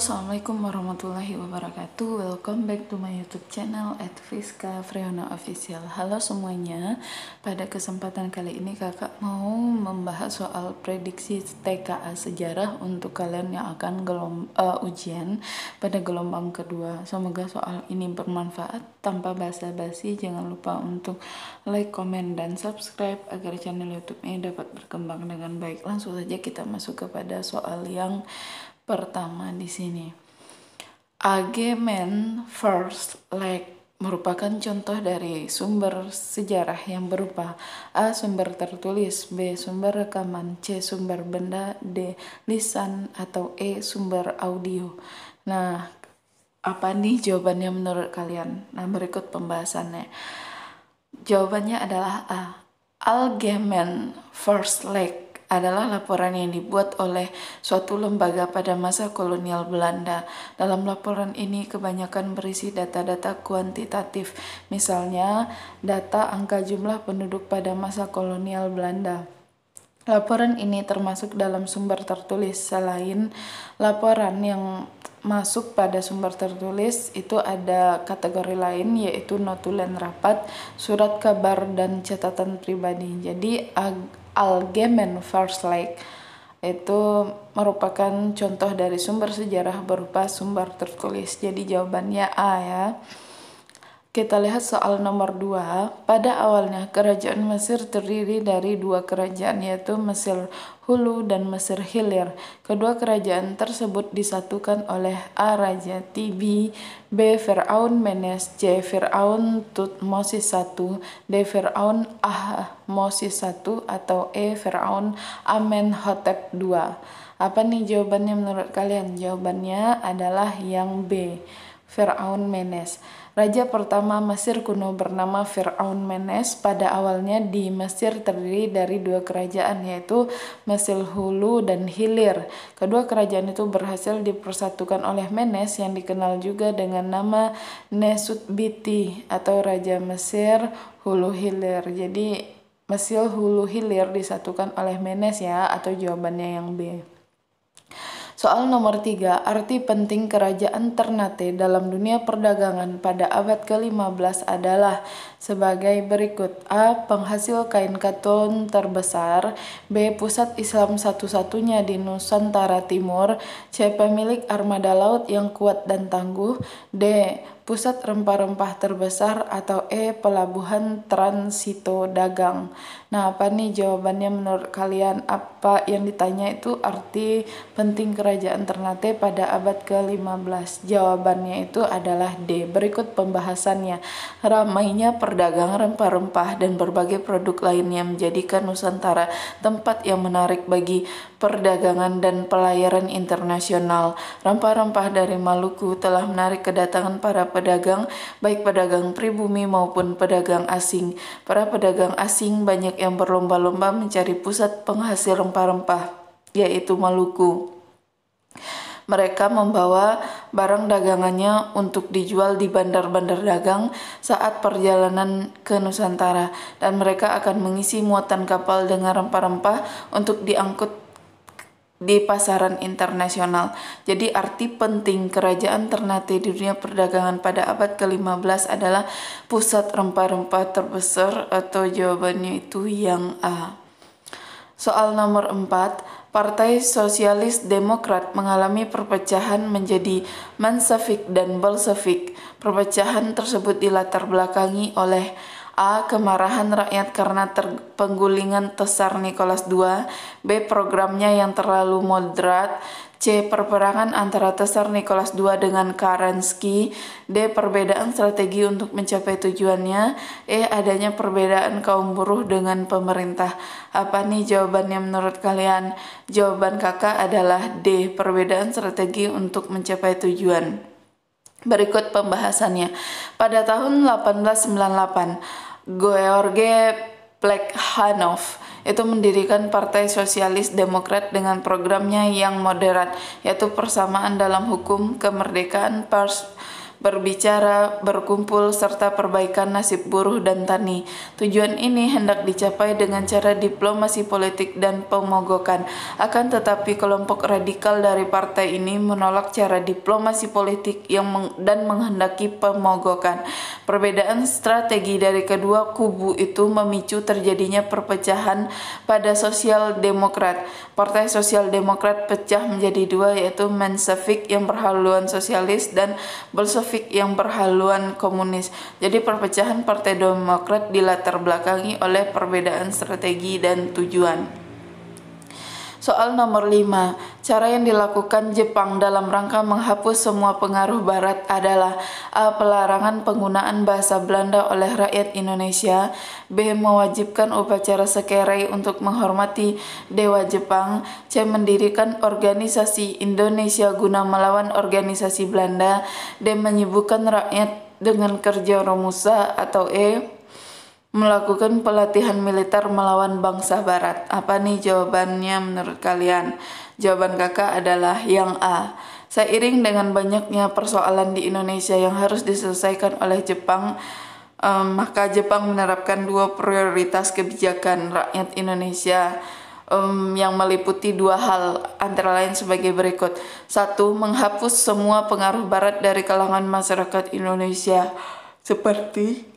Assalamualaikum warahmatullahi wabarakatuh. Welcome back to my YouTube channel @Friska Friona Official. Halo semuanya. Pada kesempatan kali ini kakak mau membahas soal prediksi TKA sejarah untuk kalian yang akan ujian pada gelombang kedua. Semoga soal ini bermanfaat. Tanpa basa-basi, jangan lupa untuk like, komen, dan subscribe agar channel YouTube ini dapat berkembang dengan baik. Langsung saja kita masuk kepada soal yang pertama di sini. Agamemnon First Leg merupakan contoh dari sumber sejarah yang berupa A. Sumber tertulis, B. Sumber rekaman, C. Sumber benda, D. Lisan, atau E. Sumber audio. Nah, apa nih jawabannya menurut kalian? Nah, berikut pembahasannya. Jawabannya adalah A. Agamemnon First Leg adalah laporan yang dibuat oleh suatu lembaga pada masa kolonial Belanda. Dalam laporan ini kebanyakan berisi data-data kuantitatif, misalnya data angka jumlah penduduk pada masa kolonial Belanda. Laporan ini termasuk dalam sumber tertulis. Selain laporan yang masuk pada sumber tertulis, itu ada kategori lain, yaitu notulen rapat, surat kabar, dan catatan pribadi. Jadi Agamemnon First Leg itu merupakan contoh dari sumber sejarah berupa sumber tertulis. Jadi jawabannya A ya. Kita lihat soal nomor 2. Pada awalnya kerajaan Mesir terdiri dari dua kerajaan, yaitu Mesir Hulu dan Mesir Hilir. Kedua kerajaan tersebut disatukan oleh A. Raja Tibi, B. Firaun Menes, C. Firaun Tutmosis I, D. Firaun Ahmosis I, atau E. Firaun Amenhotep II. Apa nih jawabannya menurut kalian? Jawabannya adalah yang B, Firaun Menes. Raja pertama Mesir kuno bernama Firaun Menes. Pada awalnya di Mesir terdiri dari dua kerajaan, yaitu Mesir Hulu dan Hilir. Kedua kerajaan itu berhasil dipersatukan oleh Menes yang dikenal juga dengan nama Nesutbiti atau Raja Mesir Hulu Hilir. Jadi Mesir Hulu Hilir disatukan oleh Menes ya, atau jawabannya yang B. Soal nomor 3, arti penting kerajaan Ternate dalam dunia perdagangan pada abad ke-15 adalah sebagai berikut. A. Penghasil kain katun terbesar, B. Pusat Islam satu-satunya di Nusantara Timur, C. Pemilik armada laut yang kuat dan tangguh, D. Pusat rempah-rempah terbesar, atau E. Pelabuhan transito dagang. Nah, apa nih jawabannya menurut kalian? Apa yang ditanya itu arti penting kerajaan Ternate pada abad ke-15? Jawabannya itu adalah D. Berikut pembahasannya. Ramainya perdagangan rempah-rempah dan berbagai produk lainnya menjadikan Nusantara tempat yang menarik bagi perdagangan dan pelayaran internasional. Rempah-rempah dari Maluku telah menarik kedatangan para pedagang, baik pedagang pribumi maupun pedagang asing. Para pedagang asing banyak yang berlomba-lomba mencari pusat penghasil rempah-rempah, yaitu Maluku. Mereka membawa barang dagangannya untuk dijual di bandar-bandar dagang saat perjalanan ke Nusantara, dan mereka akan mengisi muatan kapal dengan rempah-rempah untuk diangkut di pasaran internasional. Jadi arti penting kerajaan Ternate di dunia perdagangan pada abad ke-15 adalah pusat rempah-rempah terbesar, atau jawabannya itu yang A. Soal nomor 4, Partai Sosialis Demokrat mengalami perpecahan menjadi Mensevik dan Bolshevik. Perpecahan tersebut dilatar belakangi oleh A. Kemarahan rakyat karena penggulingan Tsar Nicholas II, B. Programnya yang terlalu moderat, C. Perperangan antara Tsar Nicholas II dengan Kerensky, D. Perbedaan strategi untuk mencapai tujuannya, E. Adanya perbedaan kaum buruh dengan pemerintah. Apa nih jawabannya menurut kalian? Jawaban kakak adalah D. Perbedaan strategi untuk mencapai tujuan. Berikut pembahasannya. Pada tahun 1898, George Plekhanov itu mendirikan Partai Sosialis Demokrat dengan programnya yang moderat, yaitu persamaan dalam hukum, kemerdekaan pers, berbicara, berkumpul, serta perbaikan nasib buruh dan tani. Tujuan ini hendak dicapai dengan cara diplomasi politik dan pemogokan. Akan tetapi kelompok radikal dari partai ini menolak cara diplomasi politik dan menghendaki pemogokan. Perbedaan strategi dari kedua kubu itu memicu terjadinya perpecahan pada Sosial Demokrat. Partai Sosial Demokrat pecah menjadi dua, yaitu Mensevik yang berhaluan sosialis dan Bolshevik yang berhaluan komunis. Jadi perpecahan Partai Demokrat dilatar belakangi oleh perbedaan strategi dan tujuan. Soal nomor 5, cara yang dilakukan Jepang dalam rangka menghapus semua pengaruh Barat adalah A. Pelarangan penggunaan bahasa Belanda oleh rakyat Indonesia, B. Mewajibkan upacara sekerei untuk menghormati Dewa Jepang, C. Mendirikan organisasi Indonesia guna melawan organisasi Belanda, D. Menyibukkan rakyat dengan kerja romusa, atau E. Melakukan pelatihan militer melawan bangsa Barat. Apa nih jawabannya menurut kalian? Jawaban kakak adalah yang A. Seiring dengan banyaknya persoalan di Indonesia yang harus diselesaikan oleh Jepang, maka Jepang menerapkan dua prioritas kebijakan rakyat Indonesia yang meliputi dua hal, antara lain sebagai berikut. 1. Menghapus semua pengaruh Barat dari kalangan masyarakat Indonesia, seperti